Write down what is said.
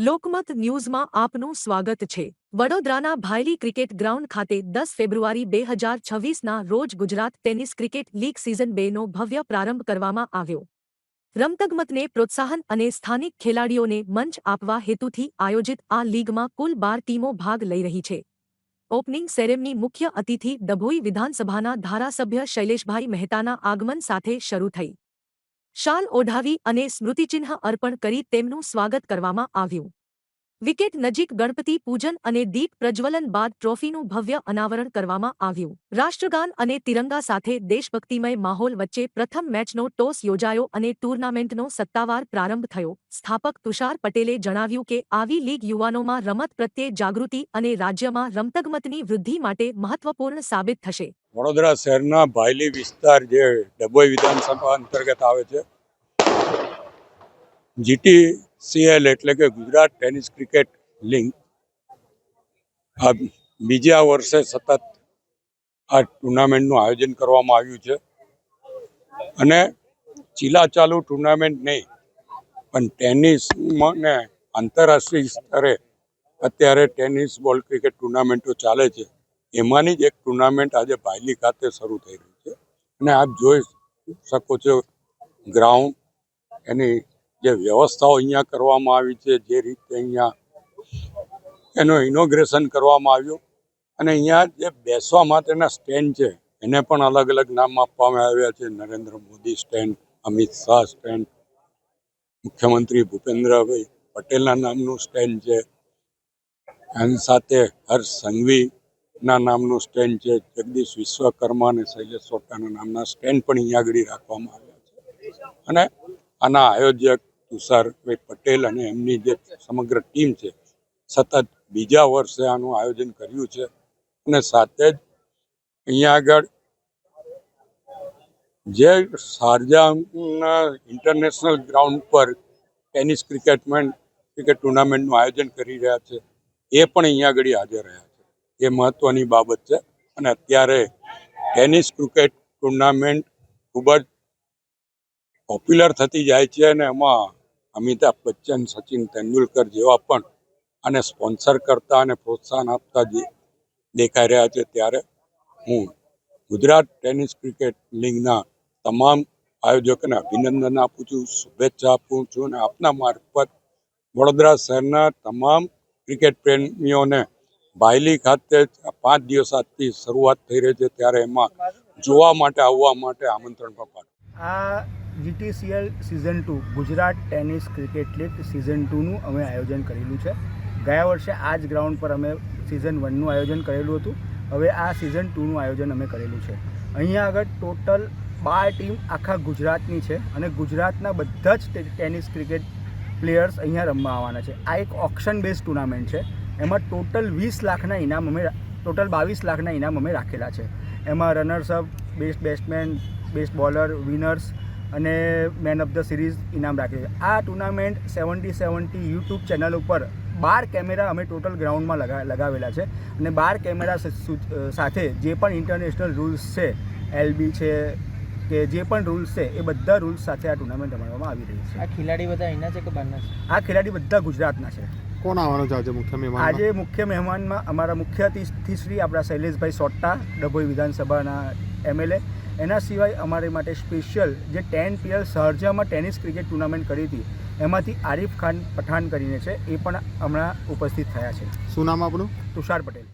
લોકમત ન્યૂઝમાં આપનું સ્વાગત છે। વડોદરાના ભાયલી ક્રિકેટ ગ્રાઉન્ડ ખાતે 10 ફેબ્રુઆરી 2026ના રોજ Gujarat tennis cricket league season 2નો ભવ્ય પ્રારંભ કરવામાં આવ્યો। રમતગમતને પ્રોત્સાહન અને સ્થાનિક ખેલાડીઓને મંચ આપવા હેતુથી આયોજિત આ લીગમાં કુલ 12 ટીમો ભાગ લઈ રહી છે। ઓપનિંગ સેરેમની મુખ્ય અતિથિ ડભોઈ વિધાનસભાના ધારાસભ્ય શૈલેષભાઈ મહેતાના આગમન સાથે શરૂ થઈ। શાલ ઓઢાવી અને સ્મૃતિચિહ્ન અર્પણ કરી તેમનું સ્વાગત કરવામાં આવ્યું। વિકેટ નજીક ગણપતિ પૂજન અને દીપ પ્રજ્વલન બાદ ટ્રોફીનું ભવ્ય અનાવરણ કરવામાં આવ્યું। રાષ્ટ્રગાન અને તિરંગા સાથે દેશભક્તિમય માહોલ વચ્ચે પ્રથમ મેચનો ટોસ યોજાયો અને ટૂર્નામેન્ટનો સત્તાવાર પ્રારંભ થયો। સ્થાપક તુષાર પટેલે જણાવ્યું કે આવી લીગ યુવાનોમાં રમત પ્રત્યે જાગૃતિ અને રાજ્યમાં રમતગમતની વૃદ્ધિ માટે મહત્વપૂર્ણ સાબિત થશે। વડોદરા શહેરના ભાયલી વિસ્તાર જે ડભોઈ વિધાનસભા અંતર્ગત આવે છે, GTCL એટલે કે ગુજરાત ટેનિસ ક્રિકેટ લીગ આ બીજા વર્ષે સતત આ ટુર્નામેન્ટનું આયોજન કરવામાં આવ્યું છે અને ચીલાચાલુ ટુર્નામેન્ટ નહીં પણ ટેનિસમાં ને આંતરરાષ્ટ્રીય સ્તરે અત્યારે ટેનિસ બોલ ક્રિકેટ ટુર્નામેન્ટો ચાલે છે। એમાંની જ એક ટુર્નામેન્ટ આજે ભાયલી ખાતે શરૂ થઈ રહી છે અને આપ જોઈ શકો છો ગ્રાઉન્ડ એની જે વ્યવસ્થાઓ અહીંયા કરવામાં આવી છે, જે રીતે અહીંયા એનું ઇનોગ્રેશન કરવામાં આવ્યું અને અહીંયા જે બેસવા માટેના સ્ટેન્ડ છે એને પણ અલગ અલગ નામ આપવામાં આવ્યા છે। નરેન્દ્ર મોદી સ્ટેન્ડ, અમિત શાહ સ્ટેન્ડ, મુખ્યમંત્રી ભૂપેન્દ્રભાઈ પટેલના નામનું સ્ટેન્ડ છે, એની સાથે હર્ષ સંઘવીના નામનું સ્ટેન્ડ છે, જગદીશ વિશ્વકર્મા અને શૈલેષ સોટાના નામના સ્ટેન્ડ પણ અહીંયા આગળ રાખવામાં આવ્યા છે અને આના આયોજક તુષારભાઈ પટેલ અને એમની જે સમગ્ર ટીમ છે સતત બીજા વર્ષે આનું આયોજન કર્યું છે અને સાથે જ અહીંયા આગળ જે શારજાહના ઇન્ટરનેશનલ ગ્રાઉન્ડ પર ટેનિસ ક્રિકેટ ટુર્નામેન્ટનું આયોજન કરી રહ્યા છે એ પણ અહીંયા આગળ હાજર રહ્યા છે। એ મહત્વની બાબત છે અને અત્યારે ટેનિસ ક્રિકેટ ટુર્નામેન્ટ ખૂબ જ પોપ્યુલર થતી જાય છે અને એમાં અમિતાભ બચ્ચન, સચિન તેંડુલકર જેવા પણ આને સ્પોન્સર કરતા અને પ્રોત્સાહન આપતા દેખાઈ રહ્યા છે। ત્યારે હું ગુજરાત ટેનિસ ક્રિકેટ લીગના તમામ આયોજકોને અભિનંદન આપું છું, શુભેચ્છા આપું છું અને આપના મારફત વડોદરા શહેરના તમામ ક્રિકેટ પ્રેમીઓને ભાયલી ખાતે 5 દિવસ આજથી શરૂઆત થઈ રહી છે ત્યારે એમાં જોવા માટે આવવા માટે આમંત્રણ પાઠવું। આ GTCL season 2 Gujarat tennis cricket league season 2નું અમે આયોજન કરેલું છે। ગયા વર્ષે આ જ ગ્રાઉન્ડ પર અમે સિઝન 1નું આયોજન કરેલું હતું। હવે આ સિઝન 2નું આયોજન અમે કરેલું છે। અહીંયા આગળ ટોટલ 12 ટીમ આખા ગુજરાતની છે અને ગુજરાતના બધા જ ટેનિસ ક્રિકેટ પ્લેયર્સ અહીંયા રમવા આવવાના છે। આ એક ઓક્શન બેઝ ટુર્નામેન્ટ છે। એમાં ટોટલ 20 લાખના ઇનામ ટોટલ 22 લાખના ઇનામ અમે રાખેલા છે। એમાં runners-up, best batsman, best bowler, winners અને મેન ઓફ ધ સિરીઝ ઇનામ રાખેલું છે। આ ટુર્નામેન્ટ 70 યુટ્યુબ ચેનલ ઉપર 12 કેમેરા અમે ટોટલ ગ્રાઉન્ડમાં લગાવેલા છે અને 12 કેમેરા સાથે જે પણ ઇન્ટરનેશનલ રૂલ્સ છે, LB છે કે જે પણ રૂલ્સ છે એ બધા રૂલ્સ સાથે આ ટુર્નામેન્ટ રમાડવામાં આવી રહી છે। આ ખેલાડી બધા અહીંના છે કે બહારના છે? આ ખેલાડી બધા ગુજરાતના છે। કોણ આવવાનો છે આજે મુખ્ય મહેમાન? આજે મુખ્ય મહેમાનમાં અમારા મુખ્ય અતિથિશ્રી આપણા શૈલેષભાઈ સોટા, ડભોઈ વિધાનસભાના MLA। એના સિવાય અમારે માટે સ્પેશિયલ જે 10 PL શારજાહમાં ટેનિસ ક્રિકેટ ટુર્નામેન્ટ કરી હતી એમાંથી આરિફ ખાન પઠાણ કરીને છે, એ પણ હમણાં ઉપસ્થિત થયા છે। શું નામ આપનું? તુષાર પટેલ।